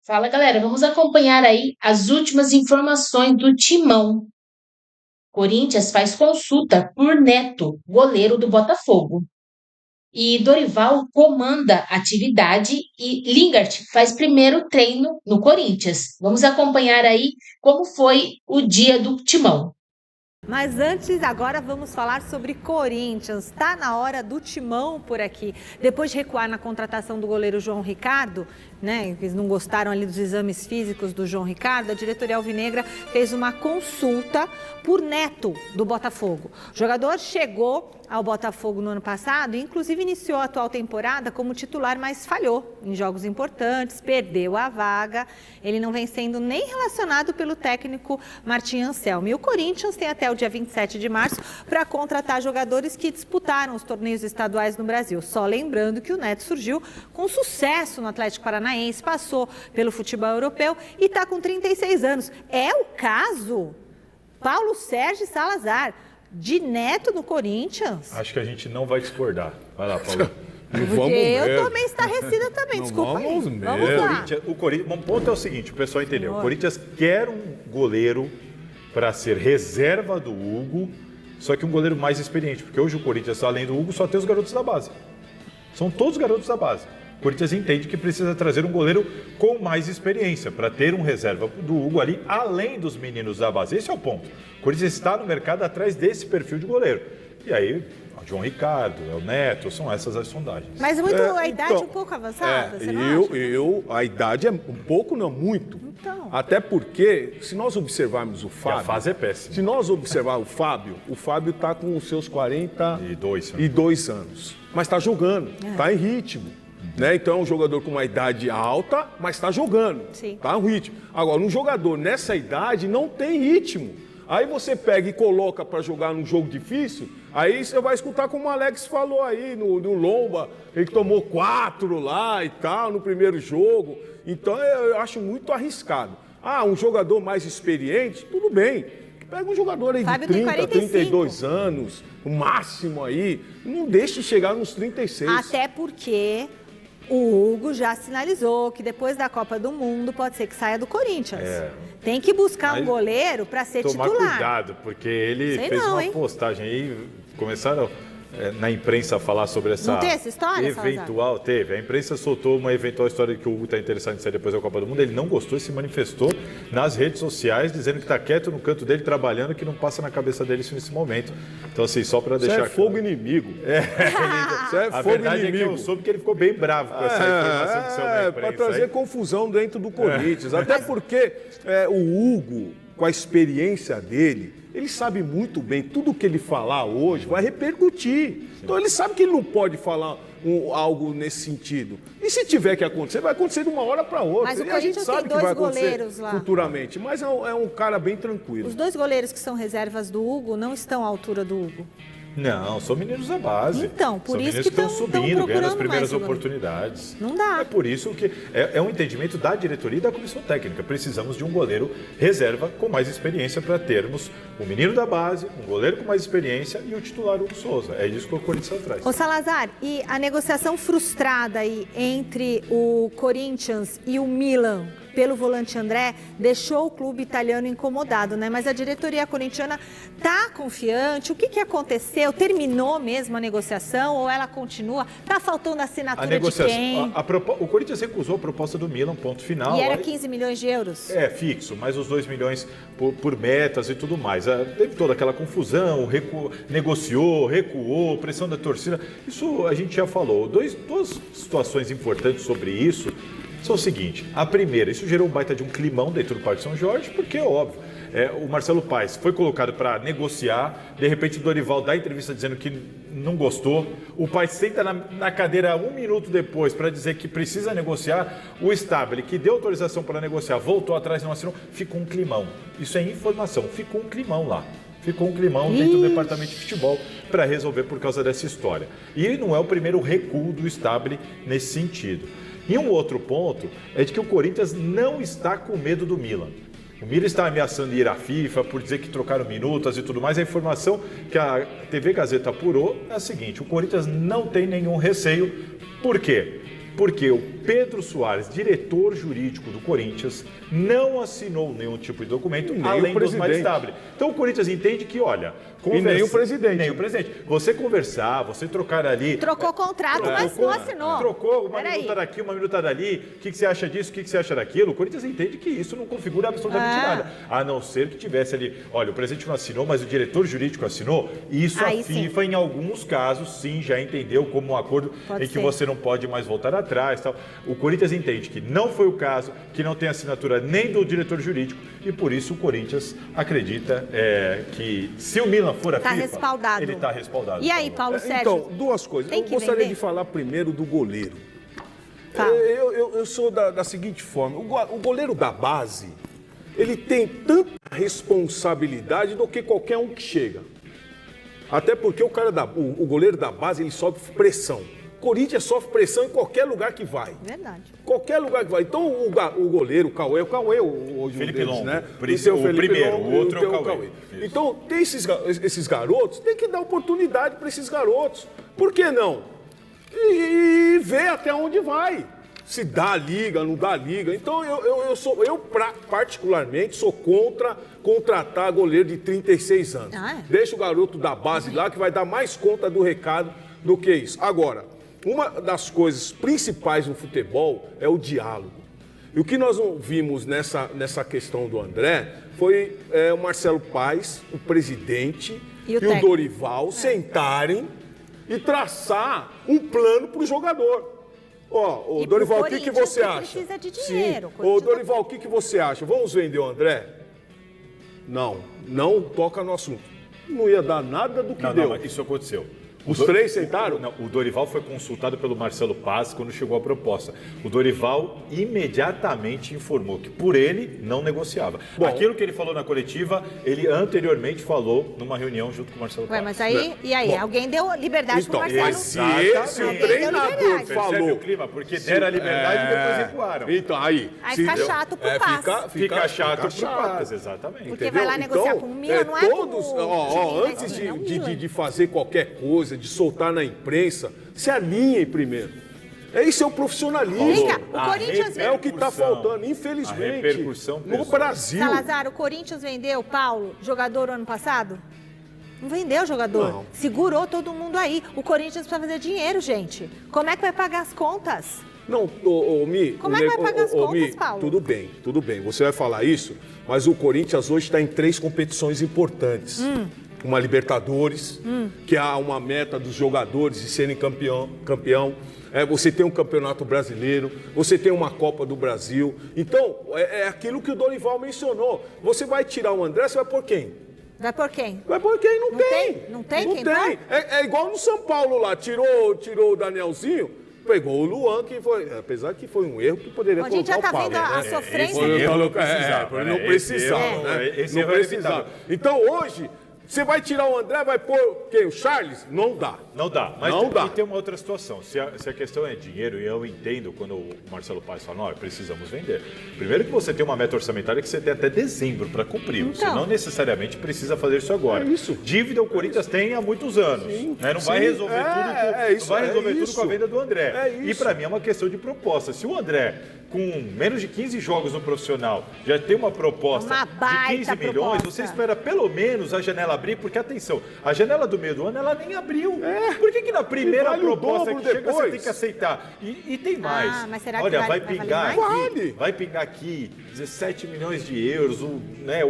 Fala, galera, vamos acompanhar aí as últimas informações do Timão. Corinthians faz consulta por Neto, goleiro do Botafogo. E Dorival comanda a atividade e Lingard faz primeiro treino no Corinthians. Vamos acompanhar aí como foi o dia do Timão. Mas antes, agora vamos falar sobre Corinthians. Está na hora do Timão por aqui. Depois de recuar na contratação do goleiro João Ricardo, né? Eles não gostaram ali dos exames físicos do João Ricardo. A diretoria alvinegra fez uma consulta por Neto, do Botafogo. O jogador chegou ao Botafogo no ano passado e inclusive iniciou a atual temporada como titular, mas falhou em jogos importantes, perdeu a vaga. Ele não vem sendo nem relacionado pelo técnico Martim Anselmi. E o Corinthians tem até o dia 27 de março para contratar jogadores que disputaram os torneios estaduais no Brasil. Só lembrando que o Neto surgiu com sucesso no Atlético Paranaense, passou pelo futebol europeu e está com 36 anos. É o caso Paulo Sérgio Salazar, de Neto no Corinthians? Acho que a gente não vai discordar. Vai lá, Paulo. Porque eu tô meio estarrecida também, desculpa aí. Vamos lá. O Corinthians, um ponto é o seguinte, o pessoal entendeu. O Corinthians quer um goleiro para ser reserva do Hugo, só que um goleiro mais experiente, porque hoje o Corinthians, além do Hugo, só tem os garotos da base. São todos garotos da base. O Corinthians entende que precisa trazer um goleiro com mais experiência para ter um reserva do Hugo ali, além dos meninos da base. Esse é o ponto. O Corinthians está no mercado atrás desse perfil de goleiro. E aí, o João Ricardo, o Neto, são essas as sondagens. Mas a idade um pouco avançada, você não acha? A idade é um pouco, não muito. Então. Até porque, se nós observarmos o Fábio... a fase é péssima. Se nós observarmos o Fábio está com os seus 42 anos. Mas está jogando, está em ritmo. Né? Então é um jogador com uma idade alta, mas está jogando, está no ritmo. Agora, um jogador nessa idade não tem ritmo. Aí você pega e coloca para jogar num jogo difícil, aí você vai escutar como o Alex falou aí no Lomba, ele tomou 4 lá e tal no primeiro jogo. Então eu acho muito arriscado. Um jogador mais experiente, tudo bem. Pega um jogador aí de 30, 32 anos, o máximo aí, não deixe de chegar nos 36. Até porque o Hugo já sinalizou que depois da Copa do Mundo pode ser que saia do Corinthians. Tem que buscar um goleiro para ser titular. Tomar cuidado, porque ele fez uma postagem aí, começaram na imprensa a falar sobre essa... Não tem essa história, eventual, Salazar? Teve. A imprensa soltou uma eventual história de que o Hugo está interessado em sair depois da Copa do Mundo. Ele não gostou e se manifestou nas redes sociais, dizendo que está quieto no canto dele, trabalhando, que não passa na cabeça dele isso nesse momento. Então, assim, só para deixar... Isso é fogo inimigo. Isso é fogo inimigo. É que eu soube que ele ficou bem bravo com essa informação do seu da imprensa. Para trazer confusão dentro do Corinthians. Até porque o Hugo, com a experiência dele, ele sabe muito bem, tudo que ele falar hoje vai repercutir. Então ele sabe que ele não pode falar algo nesse sentido. E se tiver que acontecer, vai acontecer de uma hora para outra. Mas o e a gente Corinthians sabe tem que vai dois acontecer goleiros lá futuramente. Mas é um cara bem tranquilo. Os 2 goleiros que são reservas do Hugo não estão à altura do Hugo. Não, são meninos da base. Então, por são isso meninos que estão subindo, ganhando as primeiras mais oportunidades. Não dá. É por isso que é um entendimento da diretoria e da comissão técnica. Precisamos de um goleiro reserva com mais experiência para termos o menino da base, um goleiro com mais experiência e o titular Hugo Souza. É isso que o Corinthians atrás. Ô Salazar, e a negociação frustrada aí entre o Corinthians e o Milan pelo volante André deixou o clube italiano incomodado, né? Mas a diretoria corintiana tá confiante? O que aconteceu? Terminou mesmo a negociação ou ela continua? Tá faltando a assinatura de quem? O Corinthians recusou a proposta do Milan, ponto final. E era 15 milhões de euros? Fixo, mais os 2 milhões por metas e tudo mais. Teve toda aquela confusão, negociou, recuou, pressão da torcida. Isso a gente já falou. Duas situações importantes sobre isso são o seguinte: a primeira, isso gerou um baita de um climão dentro do Parque São Jorge, porque é óbvio, o Marcelo Paes foi colocado para negociar, de repente o Dorival dá entrevista dizendo que não gostou, o Paes senta na cadeira 1 minuto depois para dizer que precisa negociar, o Stabile, que deu autorização para negociar, voltou atrás e não assinou, ficou um climão. Isso é informação, ficou um climão lá. Ficou um climão dentro do departamento de futebol para resolver por causa dessa história. E não é o primeiro recuo do Stabile nesse sentido. E um outro ponto é de que o Corinthians não está com medo do Milan. O Milan está ameaçando ir à FIFA por dizer que trocaram minutas e tudo mais. A informação que a TV Gazeta apurou é a seguinte: o Corinthians não tem nenhum receio. Por quê? Porque Pedro Soares, diretor jurídico do Corinthians, não assinou nenhum tipo de documento, além do mais estable. Então o Corinthians entende que, olha... E nem o presidente. Nem o presidente. Você conversar, você trocar ali... Trocou contrato, mas não assinou. Trocou uma minuta daqui, uma minuta dali. O que você acha disso? O que você acha daquilo? O Corinthians entende que isso não configura absolutamente nada. A não ser que tivesse ali... Olha, o presidente não assinou, mas o diretor jurídico assinou. Isso aí a FIFA, sim, em alguns casos, sim, já entendeu como um acordo em que você não pode mais voltar atrás. Tal. O Corinthians entende que não foi o caso, que não tem assinatura nem do diretor jurídico, e por isso o Corinthians acredita que se o Milan for a FIFA, respaldado. Ele está respaldado. E aí, Paulo Sérgio? Então, duas coisas. Eu gostaria de falar primeiro do goleiro. Tá. Eu sou da seguinte forma, o goleiro da base, ele tem tanta responsabilidade do que qualquer um que chega. Até porque o goleiro da base, ele sofre pressão. O Corinthians sofre pressão em qualquer lugar que vai. Verdade. Qualquer lugar que vai. Então, o goleiro, o Cauê hoje Felipe deles, Longo, né? o primeiro, o outro é o Cauê. Então, tem esses garotos, tem que dar oportunidade para esses garotos. Por que não? E ver até onde vai. Se dá liga, não dá liga. Então, eu particularmente sou contra contratar goleiro de 36 anos. Deixa o garoto da base lá que vai dar mais conta do recado do que isso. Agora, uma das coisas principais no futebol é o diálogo. E o que nós vimos nessa questão do André foi o Marcelo Paes, o presidente, e o Dorival sentarem e traçar um plano para o jogador. Ó, o Dorival, o que você acha? Precisa de dinheiro. Ô, Dorival, o que você acha? Vamos vender o André? Não toca no assunto. Não ia dar nada do que deu. Não, mas isso aconteceu. Os três sentaram? Não, o Dorival foi consultado pelo Marcelo Paes quando chegou a proposta. O Dorival imediatamente informou que por ele não negociava. Bom, aquilo que ele falou na coletiva, ele anteriormente falou numa reunião junto com o Marcelo Paes. Mas aí, e aí? Bom, alguém deu liberdade para o Marcelo? Se o treinador falou... o clima? Porque deram a liberdade e depois recuaram. Então, aí fica chato pro Paes. Fica chato pro Paes, exatamente. Porque vai lá negociar com o Milan, não é todos, antes de fazer qualquer coisa, de soltar na imprensa, se alinhem primeiro. Isso é o profissionalismo. O Corinthians é o que está faltando, infelizmente, no Brasil. Salazar, o Corinthians vendeu, Paulo, jogador ano passado? Não vendeu jogador. Não. Segurou todo mundo aí. O Corinthians precisa fazer dinheiro, gente. Como é que vai pagar as contas? Não, Mi... Como é que vai pagar as contas, Paulo? Tudo bem. Você vai falar isso, mas o Corinthians hoje está em 3 competições importantes. Uma Libertadores, que há uma meta dos jogadores de serem campeão. Você tem um Campeonato Brasileiro, você tem uma Copa do Brasil. Então, é aquilo que o Dorival mencionou. Você vai tirar o André, você vai por quem? Vai por quem? Vai por quem? Não tem. Não tem quem tem. É igual no São Paulo lá, tirou o Danielzinho, pegou o Luan, que foi, apesar que foi um erro que poderia colocar o Paulo. A gente já tá vendo a sofrência. Não precisava. Então, hoje... Você vai tirar o André, vai pôr quem? O Charles? Não dá. Não dá. Mas não dá. E tem uma outra situação. Se a questão é dinheiro, e eu entendo quando o Marcelo Paes fala, precisamos vender. Primeiro que você tem uma meta orçamentária que você tem até dezembro para cumprir. Então, você não necessariamente precisa fazer isso agora. Dívida o Corinthians tem há muitos anos. Não vai resolver tudo com a venda do André. E para mim é uma questão de proposta. Se o André, com menos de 15 jogos no profissional, já tem uma proposta de 15 milhões, você espera pelo menos a janela abrir, porque, atenção, a janela do meio do ano, ela nem abriu. Por que na primeira proposta que chega, você tem que aceitar? E tem mais. Mas será que olha, vai pingar aqui 17 milhões de euros, o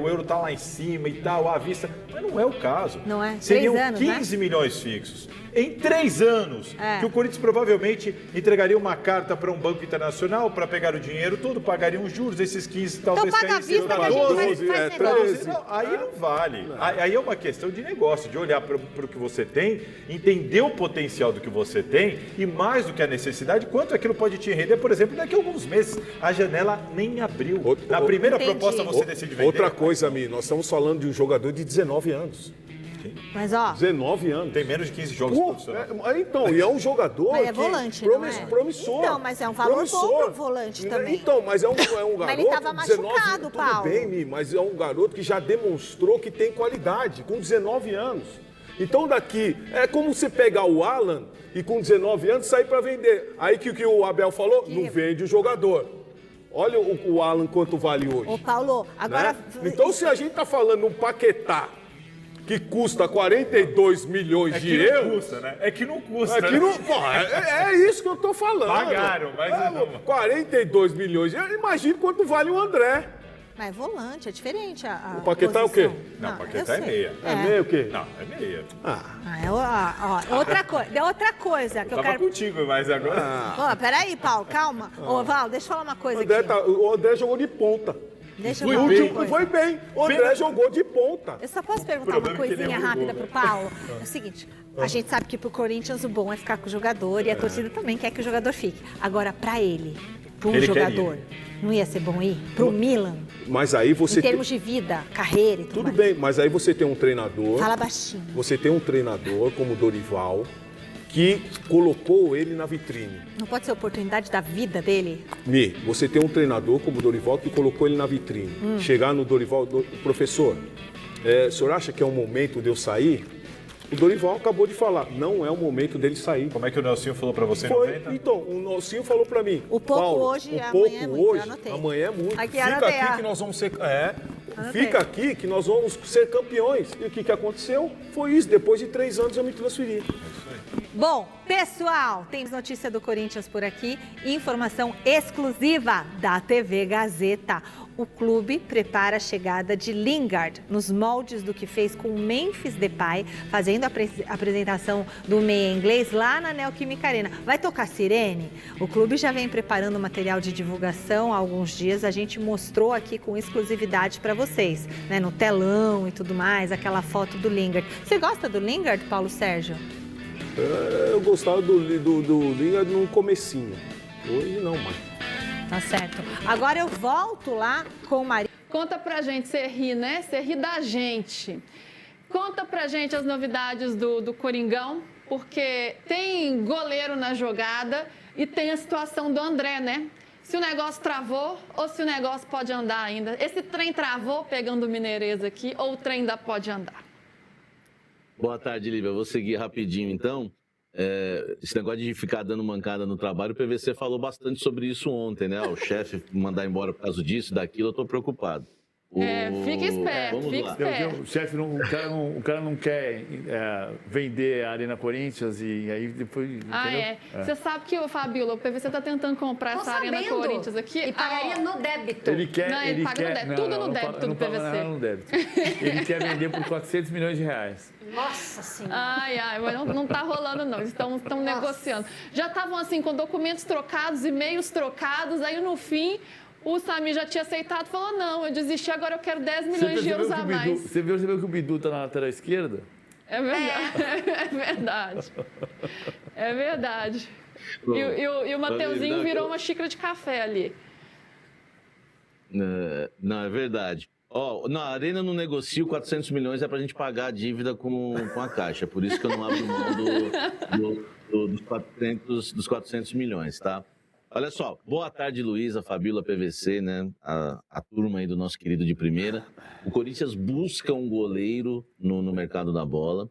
euro tá lá em cima e tal, à vista. Mas não é o caso. Não é? Seriam 3 anos, 15 milhões fixos. Em 3 anos, que o Corinthians provavelmente entregaria uma carta para um banco internacional para pegar o dinheiro todo, pagaria uns juros, esses 15 talvez caíssem para 12, 13. Aí não vale. Aí é uma questão de negócio, de olhar para o que você tem, entender o potencial do que você tem e mais do que a necessidade, quanto aquilo pode te render, por exemplo, daqui a alguns meses. A janela nem abriu. Na primeira proposta você decide vender. Outra coisa, Mi, nós estamos falando de um jogador de 19 anos. Mas, 19 anos. Tem menos de 15 jogos profissionais. Então, e é um jogador mas é volante, não é? Promissor. Então, mas é um valor bom pro volante também. Então, mas é um garoto... Mas ele estava machucado, Paulo. Tudo bem, Mi, mas é um garoto que já demonstrou que tem qualidade, com 19 anos. Então daqui, é como você pegar o Alan e com 19 anos sair para vender. Aí que o Abel falou, não vende o jogador. Olha o Alan quanto vale hoje. Ô, Paulo, agora... Né? Então se a gente tá falando um Paquetá que custa 42 milhões de euros... Não custa, né? É que não custa. É isso que eu tô falando. Pagaram, mas... 42 milhões de euros, imagina quanto vale o André. Mas é volante, é diferente a O Paquetá é o quê? Não, o Paquetá é meia. É meia o quê? Não, é meia. Outra coisa que eu quero... contigo, mas agora... Peraí, Paulo, calma. Ô, Val, deixa eu falar uma coisa André aqui. O André jogou de ponta. Deixa eu falar uma coisa. Foi bem. O André jogou de ponta. Eu só posso perguntar uma coisinha rápida pro Paulo? É o seguinte, a gente sabe que pro Corinthians o bom é ficar com o jogador e a torcida também quer que o jogador fique. Agora, pra ele, jogador, não ia ser bom ir? Pro Milan? Mas aí você... Em termos de vida, carreira e tudo mais. Bem, mas aí você tem um treinador... Fala baixinho. Você tem um treinador como o Dorival, que colocou ele na vitrine. Não pode ser a oportunidade da vida dele? Você tem um treinador como o Dorival que colocou ele na vitrine. Chegar no Dorival, professor, o senhor acha que é o momento de eu sair? O Dorival acabou de falar, não é o momento dele sair. Como é que o Nelsinho falou pra você? Então, o Nelsinho falou pra mim. O pouco Paulo, hoje, amanhã é muito. Amanhã é muito. Aqui, Fica aqui que nós vamos ser... Fica aqui que nós vamos ser campeões. E o que aconteceu? Foi isso. Depois de 3 anos eu me transferi. Bom, pessoal, tem notícia do Corinthians por aqui e informação exclusiva da TV Gazeta. O clube prepara a chegada de Lingard nos moldes do que fez com o Memphis Depay, fazendo a apresentação do meia inglês lá na Neoquímica Arena. Vai tocar sirene? O clube já vem preparando material de divulgação há alguns dias. A gente mostrou aqui com exclusividade para vocês, né, no telão e tudo mais, aquela foto do Lingard. Você gosta do Lingard, Paulo Sérgio? Eu gostava do Lingard no comecinho. Hoje não mais. Tá certo. Agora eu volto lá com o Maria. Conta pra gente, você ri, né? Você ri da gente. Conta pra gente as novidades do Coringão, porque tem goleiro na jogada e tem a situação do André, né? Se o negócio travou ou se o negócio pode andar ainda. Esse trem travou pegando o Mineirês aqui ou o trem ainda pode andar? Boa tarde, Lívia. Vou seguir rapidinho, então. Esse negócio de ficar dando mancada no trabalho, o PVC falou bastante sobre isso ontem, né? O chefe mandar embora por causa disso, daquilo, eu tô preocupado. Fica esperto, fica esperto. O chefe, o cara não quer vender a Arena Corinthians e aí depois... Você sabe que, Fabíola, o PVC tá tentando comprar essa Arena Corinthians aqui. E pagaria no débito. Ele quer... Não, ele paga no débito. Tudo no débito do PVC. Não, no débito. Ele quer vender por 400 milhões de reais. Nossa Senhora. Mas não tá rolando, não. Estão negociando. Já estavam, assim, com documentos trocados, e-mails trocados, aí no fim... O Samir já tinha aceitado e falou, não, eu desisti, agora eu quero 10 milhões de euros a mais. Você percebeu que o Bidu está na lateral esquerda? É verdade. É verdade. É verdade. E o Mateuzinho virou uma xícara de café ali. Não, é verdade. Na Arena não negocio 400 milhões, é pra gente pagar a dívida com a Caixa. Por isso que eu não abro mão dos 400 milhões, tá? Olha só, boa tarde, Luísa, Fabíola, PVC, né? A turma aí do nosso querido de primeira. O Corinthians busca um goleiro no mercado da bola.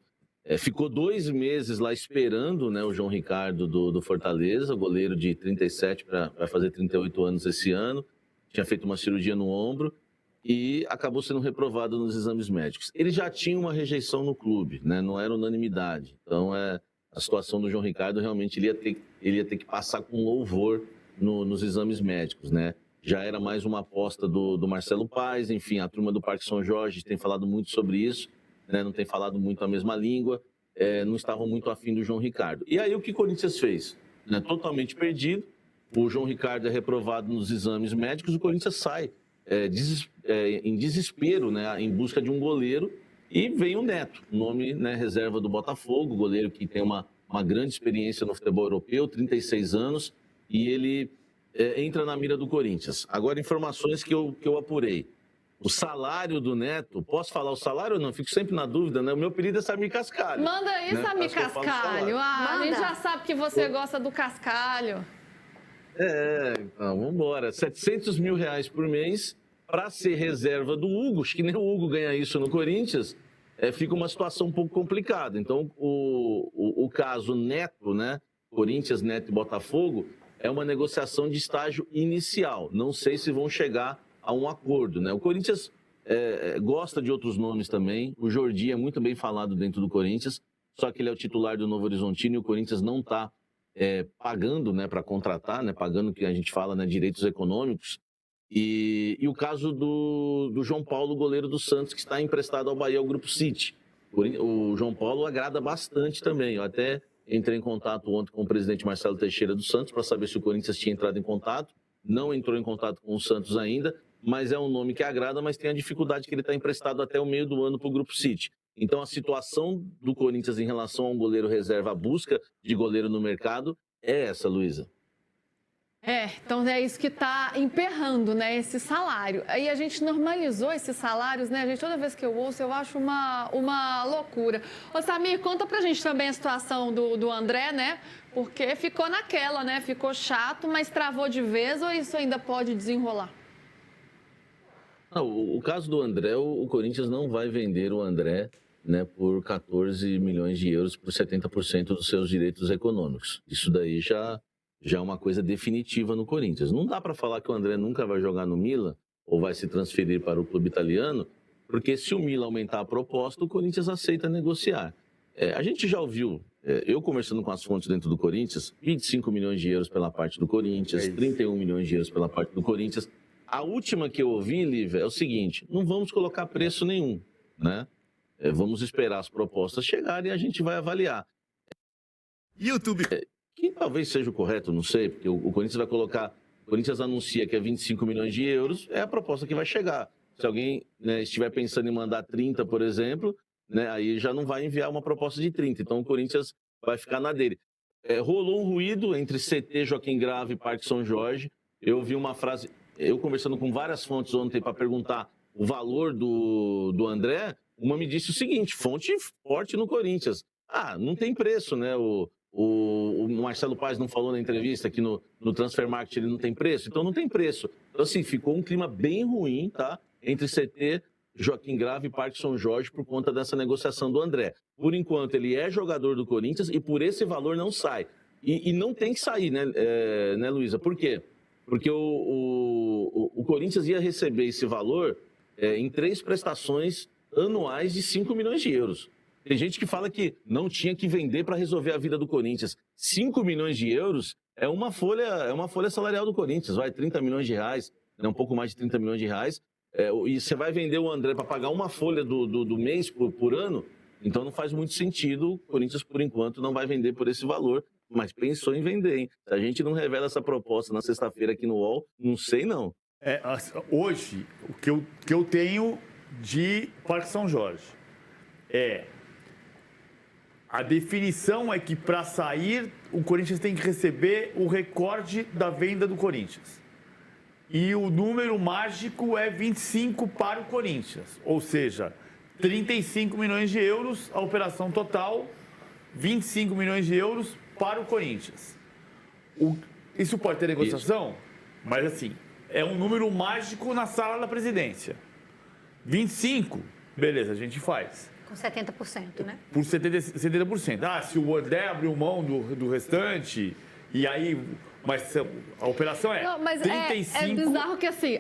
Ficou 2 meses lá esperando, né, o João Ricardo do Fortaleza, goleiro de 37 para fazer 38 anos esse ano. Tinha feito uma cirurgia no ombro e acabou sendo reprovado nos exames médicos. Ele já tinha uma rejeição no clube, né? Não era unanimidade. Então, a situação do João Ricardo realmente ele ia ter que passar com louvor nos exames médicos, né? Já era mais uma aposta do Marcelo Paes, enfim, a turma do Parque São Jorge tem falado muito sobre isso, né? Não tem falado muito a mesma língua, não estavam muito afim do João Ricardo. E aí o que o Corinthians fez? Né? Totalmente perdido, o João Ricardo é reprovado nos exames médicos, o Corinthians sai em desespero, né? Em busca de um goleiro. E vem o Neto, nome, né, reserva do Botafogo, goleiro que tem uma grande experiência no futebol europeu, 36 anos, e ele entra na mira do Corinthians. Agora, informações que eu apurei. O salário do Neto, posso falar o salário ou não? Fico sempre na dúvida, né? O meu apelido é Samir Cascalho. Manda aí, né? Samir Cascalho. A gente já sabe que você gosta do Cascalho. Então, vamos embora. 700 mil reais por mês para ser reserva do Hugo. Acho que nem o Hugo ganha isso no Corinthians. fica uma situação um pouco complicada. Então, o caso Neto, né, Corinthians, Neto e Botafogo, é uma negociação de estágio inicial. Não sei se vão chegar a um acordo, né? O Corinthians gosta de outros nomes também. O Jordi é muito bem falado dentro do Corinthians, só que ele é o titular do Novo Horizontino e o Corinthians não está pagando, né, para contratar, né, pagando o que a gente fala, né, direitos econômicos. E o caso do João Paulo, goleiro do Santos, que está emprestado ao Bahia, ao Grupo City. O João Paulo agrada bastante também. Eu até entrei em contato ontem com o presidente Marcelo Teixeira do Santos para saber se o Corinthians tinha entrado em contato. Não entrou em contato com o Santos ainda, mas é um nome que agrada, mas tem a dificuldade que ele está emprestado até o meio do ano para o Grupo City. Então a situação do Corinthians em relação a um goleiro reserva, a busca de goleiro no mercado, é essa, Luísa. Então é isso que está emperrando, né, esse salário. Aí a gente normalizou esses salários, né, gente? Toda vez que eu ouço, eu acho uma loucura. Ô, Samir, conta pra gente também a situação do André, né? Porque ficou naquela, né? Ficou chato, mas travou de vez, ou isso ainda pode desenrolar? Não, o caso do André, o Corinthians não vai vender o André, né, por 14 milhões de euros por 70% dos seus direitos econômicos. Isso daí já é uma coisa definitiva no Corinthians. Não dá para falar que o André nunca vai jogar no Milan ou vai se transferir para o clube italiano, porque se o Milan aumentar a proposta, o Corinthians aceita negociar. A gente já ouviu, eu conversando com as fontes dentro do Corinthians, 25 milhões de euros pela parte do Corinthians, 31 milhões de euros pela parte do Corinthians. A última que eu ouvi, Lívia, é o seguinte: não vamos colocar preço nenhum, né? Vamos esperar as propostas chegarem e a gente vai avaliar. YouTube. Que talvez seja o correto, não sei, porque o Corinthians vai colocar... O Corinthians anuncia que é 25 milhões de euros, é a proposta que vai chegar. Se alguém, né, estiver pensando em mandar 30, por exemplo, né, aí já não vai enviar uma proposta de 30. Então o Corinthians vai ficar na dele. Rolou um ruído entre CT, Joaquim Grave e Parque São Jorge. Eu vi uma frase... Eu conversando com várias fontes ontem para perguntar o valor do André, uma me disse o seguinte: fonte forte no Corinthians. Não tem preço, né? O Marcelo Paes não falou na entrevista que no Transfer Market ele não tem preço? Então não tem preço. Então, assim, ficou um clima bem ruim, tá? Entre CT, Joaquim Grave e Parque São Jorge por conta dessa negociação do André. Por enquanto, ele é jogador do Corinthians e por esse valor não sai. E não tem que sair, né, Luísa? Por quê? Porque o Corinthians ia receber esse valor em 3 prestações anuais de 5 milhões de euros. Tem gente que fala que não tinha que vender para resolver a vida do Corinthians. 5 milhões de euros é uma folha salarial do Corinthians, vai 30 milhões de reais, né, um pouco mais de 30 milhões de reais. E você vai vender o André para pagar uma folha do mês por ano, então não faz muito sentido. O Corinthians, por enquanto, não vai vender por esse valor, mas pensou em vender, hein? Se a gente não revela essa proposta na sexta-feira aqui no UOL, não sei não. Hoje, o que eu tenho de Parque São Jorge a definição é que para sair o Corinthians tem que receber o recorde da venda do Corinthians. E o número mágico é 25 para o Corinthians, ou seja, 35 milhões de euros a operação total, 25 milhões de euros para o Corinthians. Isso pode ter negociação, mas assim, é um número mágico na sala da presidência. 25, beleza, a gente faz. Com 70%, né? Por 70%. Se o André abriu mão do restante, e aí... Mas a operação é 35... É bizarro que assim,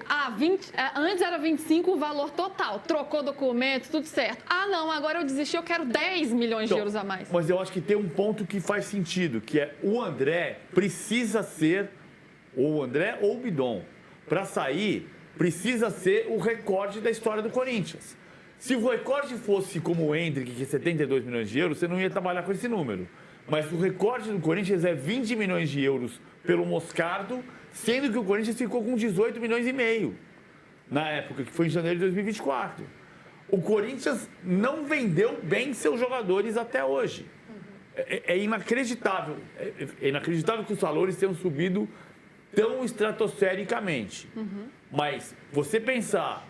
antes era 25 o valor total, trocou documento, tudo certo. Não, agora eu desisti, eu quero 10 milhões de euros a mais. Mas eu acho que tem um ponto que faz sentido, que é o André precisa ser, ou o André ou o Bidon, para sair, precisa ser o recorde da história do Corinthians. Se o recorde fosse como o Hendrick, que é 72 milhões de euros, você não ia trabalhar com esse número. Mas o recorde do Corinthians é 20 milhões de euros pelo Moscardo, sendo que o Corinthians ficou com 18 milhões e meio na época, que foi em janeiro de 2024. O Corinthians não vendeu bem seus jogadores até hoje. É inacreditável. É inacreditável que os valores tenham subido tão estratosfericamente. Mas você pensar...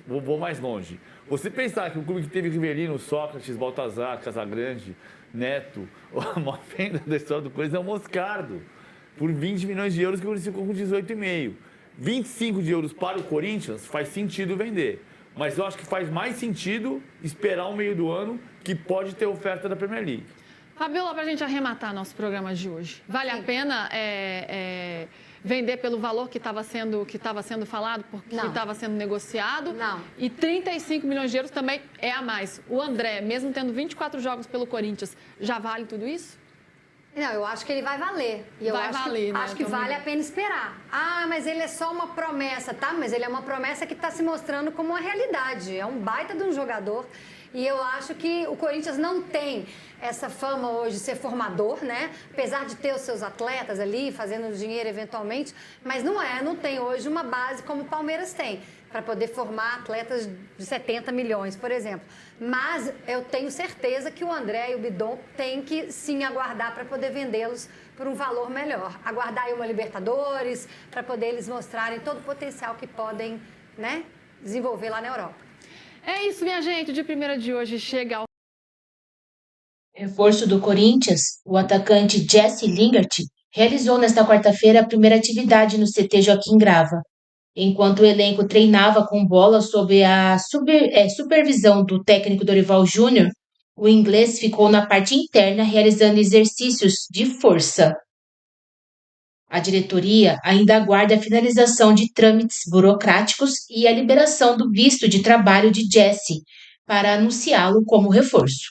Vou mais longe. Você pensar que o clube que teve Rivelino, Sócrates, Baltazar, Casagrande, Neto, a maior venda da história do Corinthians é o Moscardo. Por 20 milhões de euros que o Corinthians ficou com 18,5. 25 de euros para o Corinthians faz sentido vender. Mas eu acho que faz mais sentido esperar o meio do ano, que pode ter oferta da Premier League. Fabiola, para a gente arrematar nosso programa de hoje, vale a pena vender pelo valor que estava sendo falado, porque estava sendo negociado? Não. E 35 milhões de euros também é a mais. O André, mesmo tendo 24 jogos pelo Corinthians, já vale tudo isso? Não, eu acho que ele vai valer. E eu acho que vale a pena esperar. Ah, mas ele é só uma promessa, tá? Mas ele é uma promessa que está se mostrando como uma realidade. É um baita de um jogador. E eu acho que o Corinthians não tem essa fama hoje de ser formador, né? Apesar de ter os seus atletas ali, fazendo dinheiro eventualmente, mas não tem hoje uma base como o Palmeiras tem, para poder formar atletas de 70 milhões, por exemplo. Mas eu tenho certeza que o André e o Bidon têm que sim aguardar para poder vendê-los por um valor melhor. Aguardar aí uma Libertadores, para poder eles mostrarem todo o potencial que podem, né, desenvolver lá na Europa. É isso, minha gente. De primeira de hoje chega ao Reforço do Corinthians, o atacante Jesse Lingard realizou nesta quarta-feira a primeira atividade no CT Joaquim Grava. Enquanto o elenco treinava com bola sob a supervisão do técnico Dorival Júnior, o inglês ficou na parte interna realizando exercícios de força. A diretoria ainda aguarda a finalização de trâmites burocráticos e a liberação do visto de trabalho de Jesse para anunciá-lo como reforço.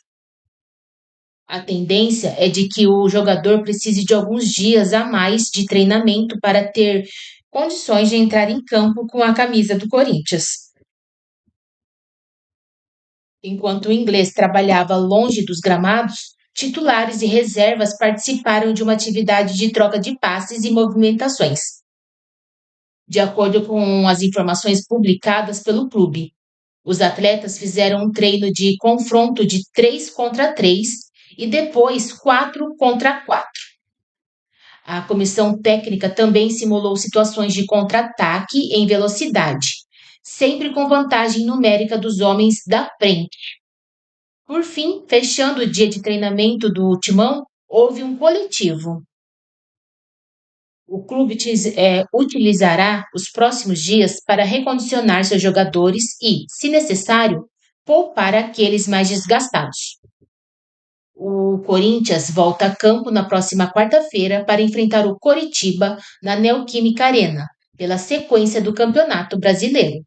A tendência é de que o jogador precise de alguns dias a mais de treinamento para ter condições de entrar em campo com a camisa do Corinthians. Enquanto o inglês trabalhava longe dos gramados, titulares e reservas participaram de uma atividade de troca de passes e movimentações. De acordo com as informações publicadas pelo clube, os atletas fizeram um treino de confronto de 3 contra 3 e depois 4 contra 4. A comissão técnica também simulou situações de contra-ataque em velocidade, sempre com vantagem numérica dos homens da frente. Por fim, fechando o dia de treinamento do Timão, houve um coletivo. O clube utilizará os próximos dias para recondicionar seus jogadores e, se necessário, poupar aqueles mais desgastados. O Corinthians volta a campo na próxima quarta-feira para enfrentar o Coritiba na Neoquímica Arena, pela sequência do Campeonato Brasileiro.